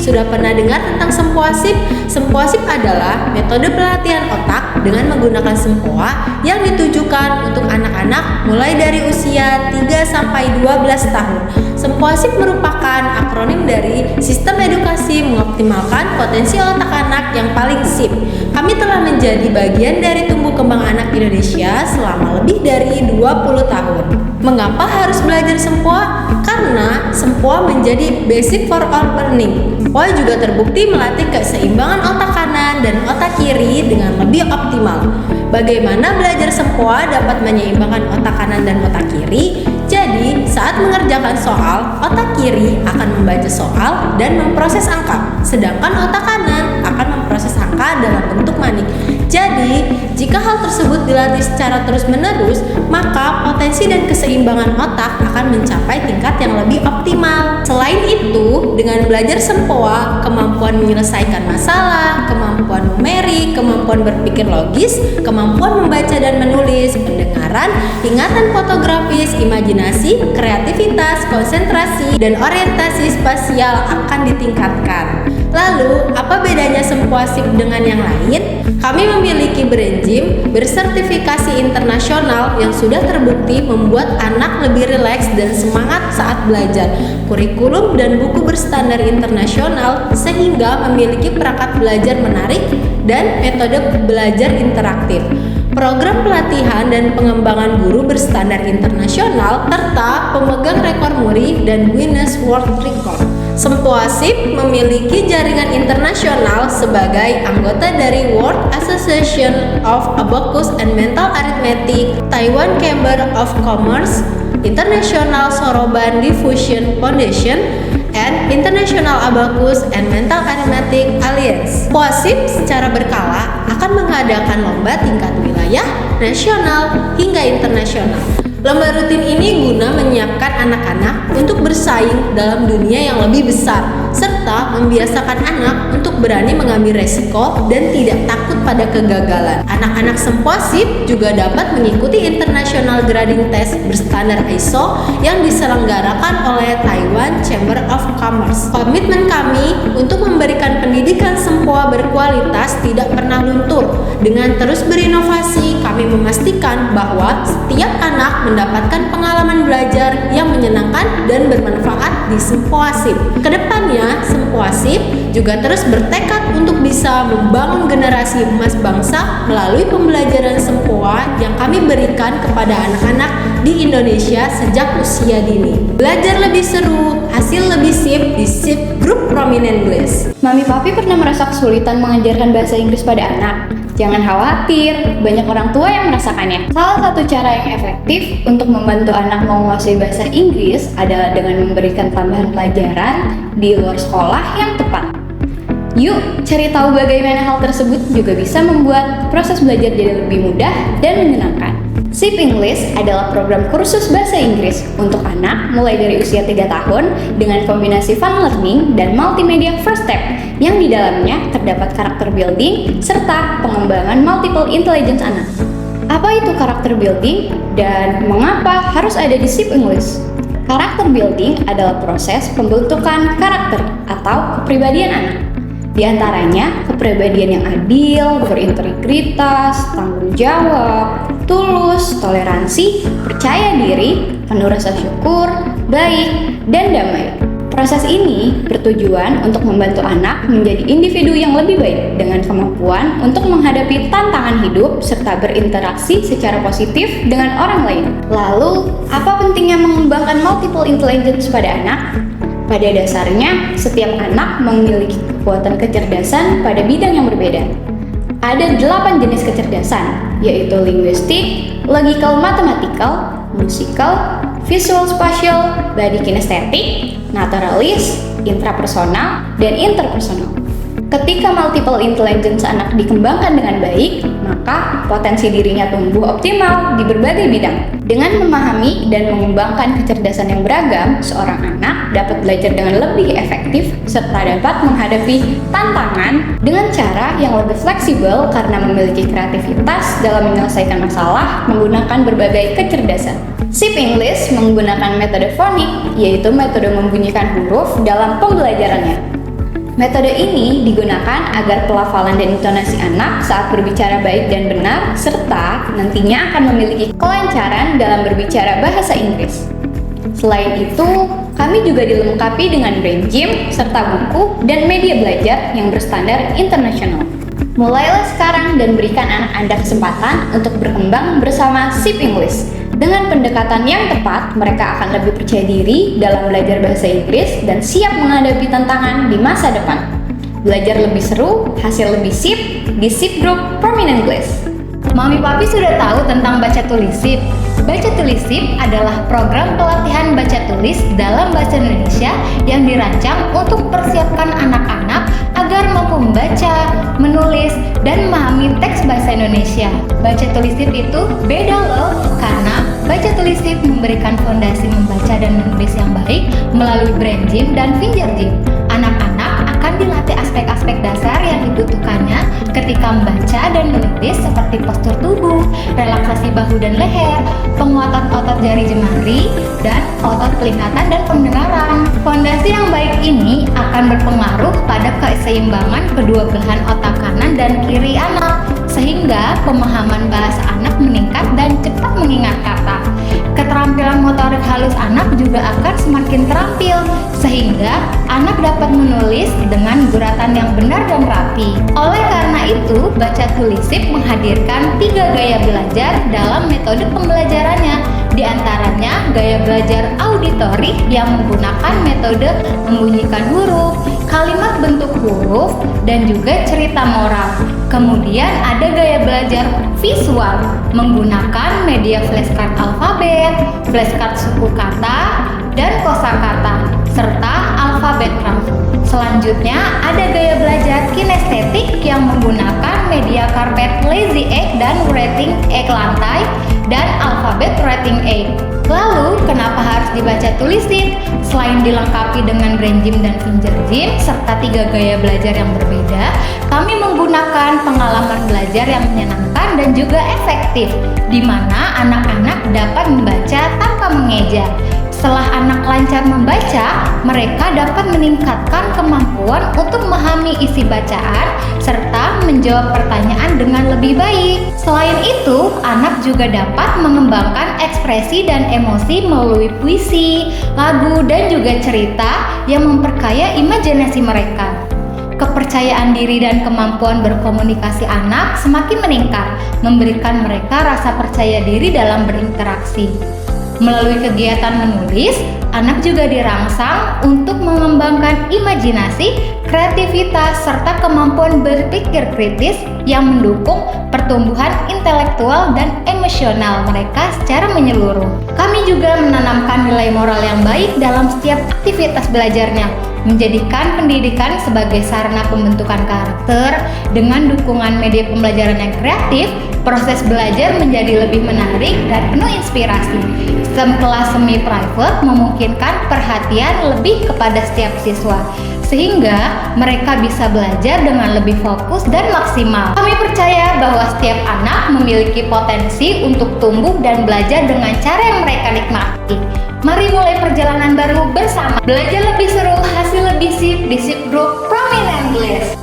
sudah pernah dengar tentang sempoasip? Sempoasip adalah metode pelatihan otak dengan menggunakan sempoa yang ditujukan untuk anak-anak mulai dari usia 3-12 tahun. Sempoasip merupakan akronim dari Sistem Edukasi Mengoptimalkan Potensi Otak Anak yang paling SIP. Kami telah menjadi bagian dari tumbuh kembang anak Indonesia selama lebih dari 20 tahun. Mengapa harus belajar sempoa? Karena sempoa menjadi basic for all learning. Sempoa juga terbukti melatih keseimbangan otak kanan dan otak kiri dengan lebih optimal. Bagaimana belajar sempoa dapat menyeimbangkan otak kanan dan otak kiri? Jadi, saat mengerjakan soal, otak kiri akan membaca soal dan memproses angka, sedangkan otak kanan akan memproses angka dalam bentuk manik. Jadi, jika hal tersebut dilatih secara terus-menerus, maka potensi dan keseimbangan otak akan mencapai tingkat yang lebih optimal. Selain itu, dengan belajar sempoa, kemampuan menyelesaikan masalah, kemampuan numerik, kemampuan berpikir logis, kemampuan membaca dan menulis, pendengaran, ingatan fotografis, imajinasi, kreativitas, konsentrasi, dan orientasi spasial akan ditingkatkan. Lalu, apa bedanya sempoasip dengan yang lain? Kami memiliki brain gym bersertifikasi internasional yang sudah terbukti membuat anak lebih rileks dan semangat saat belajar. Kurikulum dan buku berstandar internasional sehingga memiliki perangkat belajar menarik dan metode belajar interaktif. Program pelatihan dan pengembangan guru berstandar internasional serta pemegang rekor muri dan Guinness World Record. Sempoasip memiliki jaringan internasional sebagai anggota dari World Association of Abacus and Mental Arithmetic, Taiwan Chamber of Commerce, International Soroban Diffusion Foundation, and International Abacus and Mental Arithmetic Alliance. Sempoasip secara berkala akan mengadakan lomba tingkat wilayah, nasional, hingga internasional. Lomba rutin ini guna menyiapkan anak-anak untuk bersaing dalam dunia yang lebih besar, serta membiasakan anak untuk berani mengambil resiko dan tidak takut pada kegagalan. Anak-anak sempoasip juga dapat mengikuti International Grading Test berstandar ISO yang diselenggarakan oleh Taiwan Chamber of Commerce. Komitmen kami untuk memberikan pendidikan sempoa berkualitas tidak pernah luntur. Dengan terus berinovasi, kami memastikan bahwa setiap anak mendapatkan pengalaman belajar yang menyenangkan dan bermanfaat di sempoasip. Kedepannya, sempoasip juga terus bertekad untuk bisa membangun generasi emas bangsa melalui pembelajaran sempoa yang kami berikan kepada anak-anak di Indonesia sejak usia dini. Belajar lebih seru, hasil lebih sip di SIP Group Prominent English. Mami Papi pernah merasa kesulitan mengajarkan bahasa Inggris pada anak? Jangan khawatir, banyak orang tua yang merasakannya. Salah satu cara yang efektif untuk membantu anak menguasai bahasa Inggris adalah dengan memberikan tambahan pelajaran di luar sekolah yang tepat. Yuk, cari tahu bagaimana hal tersebut juga bisa membuat proses belajar jadi lebih mudah dan menyenangkan. SIP English adalah program kursus bahasa Inggris untuk anak mulai dari usia 3 tahun dengan kombinasi fun learning dan multimedia first step yang di dalamnya terdapat karakter building serta pengembangan multiple intelligence anak. Apa itu karakter building dan mengapa harus ada di SIP English? Karakter building adalah proses pembentukan karakter atau kepribadian anak. Di antaranya, kepribadian yang adil, berintegritas, tanggung jawab, tulus, toleransi, percaya diri, penuh rasa syukur, baik, dan damai. Proses ini bertujuan untuk membantu anak menjadi individu yang lebih baik dengan kemampuan untuk menghadapi tantangan hidup serta berinteraksi secara positif dengan orang lain. Lalu, apa pentingnya mengembangkan multiple intelligence pada anak? Pada dasarnya, setiap anak memiliki kekuatan kecerdasan pada bidang yang berbeda. Ada 8 jenis kecerdasan, yaitu linguistik, logical mathematical, musical, visual spatial, body kinesthetic, naturalis, intrapersonal, dan interpersonal. Ketika multiple intelligence anak dikembangkan dengan baik, maka potensi dirinya tumbuh optimal di berbagai bidang. Dengan memahami dan mengembangkan kecerdasan yang beragam, seorang anak dapat belajar dengan lebih efektif serta dapat menghadapi tantangan dengan cara yang lebih fleksibel karena memiliki kreativitas dalam menyelesaikan masalah menggunakan berbagai kecerdasan. SIP English menggunakan metode fonik, yaitu metode membunyikan huruf dalam pembelajarannya. Metode ini digunakan agar pelafalan dan intonasi anak saat berbicara baik dan benar, serta nantinya akan memiliki kelancaran dalam berbicara bahasa Inggris. Selain itu, kami juga dilengkapi dengan brain gym, serta buku dan media belajar yang berstandar internasional. Mulailah sekarang dan berikan anak Anda kesempatan untuk berkembang bersama SIP English. Dengan pendekatan yang tepat, mereka akan lebih percaya diri dalam belajar bahasa Inggris dan siap menghadapi tantangan di masa depan. Belajar lebih seru, hasil lebih sip di SIP Group Prominent English. Mami Papi sudah tahu tentang baca tulis SIP. Baca tulis SIP adalah program pelatihan baca tulis dalam bahasa Indonesia yang dirancang untuk persiapkan anak-anak agar mampu membaca, menulis, dan memahami teks bahasa Indonesia. Baca tulis SIP itu beda loh, karena baca tulis SIP memberikan fondasi membaca dan menulis yang baik melalui brain gym dan finger gym. Anak-anak akan dilatih aspek-aspek dasar yang dibutuhkannya ketika membaca dan menulis seperti postur tubuh, relaksasi bahu dan leher, penguatan otot jari jemari, dan otot penglihatan dan pendengaran. Fondasi yang baik ini akan berpengaruh pada keseimbangan kedua belahan otak kanan dan kiri anak, sehingga pemahaman bahasa anak meningkat dan cepat mengingat kata. Keterampilan motorik halus anak juga akan semakin terampil, sehingga anak dapat menulis dengan guratan yang benar dan rapi. Oleh karena itu, baca tulis SIP menghadirkan 3 gaya belajar dalam metode pembelajarannya. Di antaranya gaya belajar auditori yang menggunakan metode membunyikan huruf, kalimat bentuk huruf, dan juga cerita moral. Kemudian ada gaya belajar visual menggunakan media flashcard alfabet, flashcard suku kata, dan kosakata, serta alfabet craft. Selanjutnya ada gaya belajar kinestetik yang menggunakan media karpet lazy egg dan writing egg lantai, dan alfabet writing egg. Lalu, kenapa harus dibaca tulis SIP? Selain dilengkapi dengan brain gym dan finger gym, serta 3 gaya belajar yang berbeda, kami menggunakan pengalaman belajar yang menyenangkan dan juga efektif, di mana anak-anak dapat membaca tanpa mengeja. Setelah anak lancar membaca, mereka dapat meningkatkan kemampuan untuk memahami isi bacaan serta menjawab pertanyaan dengan lebih baik. Selain itu, anak juga dapat mengembangkan ekspresi dan emosi melalui puisi, lagu, dan juga cerita yang memperkaya imajinasi mereka. Kepercayaan diri dan kemampuan berkomunikasi anak semakin meningkat, memberikan mereka rasa percaya diri dalam berinteraksi. Melalui kegiatan menulis, anak juga dirangsang untuk mengembangkan imajinasi, kreativitas, serta kemampuan berpikir kritis yang mendukung pertumbuhan intelektual dan emosional mereka secara menyeluruh. Kami juga menanamkan nilai moral yang baik dalam setiap aktivitas belajarnya, menjadikan pendidikan sebagai sarana pembentukan karakter. Dengan dukungan media pembelajaran yang kreatif, proses belajar menjadi lebih menarik dan penuh inspirasi. Sistem kelas semi-private memungkinkan perhatian lebih kepada setiap siswa, sehingga mereka bisa belajar dengan lebih fokus dan maksimal. Kami percaya bahwa setiap anak memiliki potensi untuk tumbuh dan belajar dengan cara yang mereka nikmati. Mari mulai perjalanan baru bersama. Belajar lebih seru, hasil lebih sip di SIP Group Prominent English.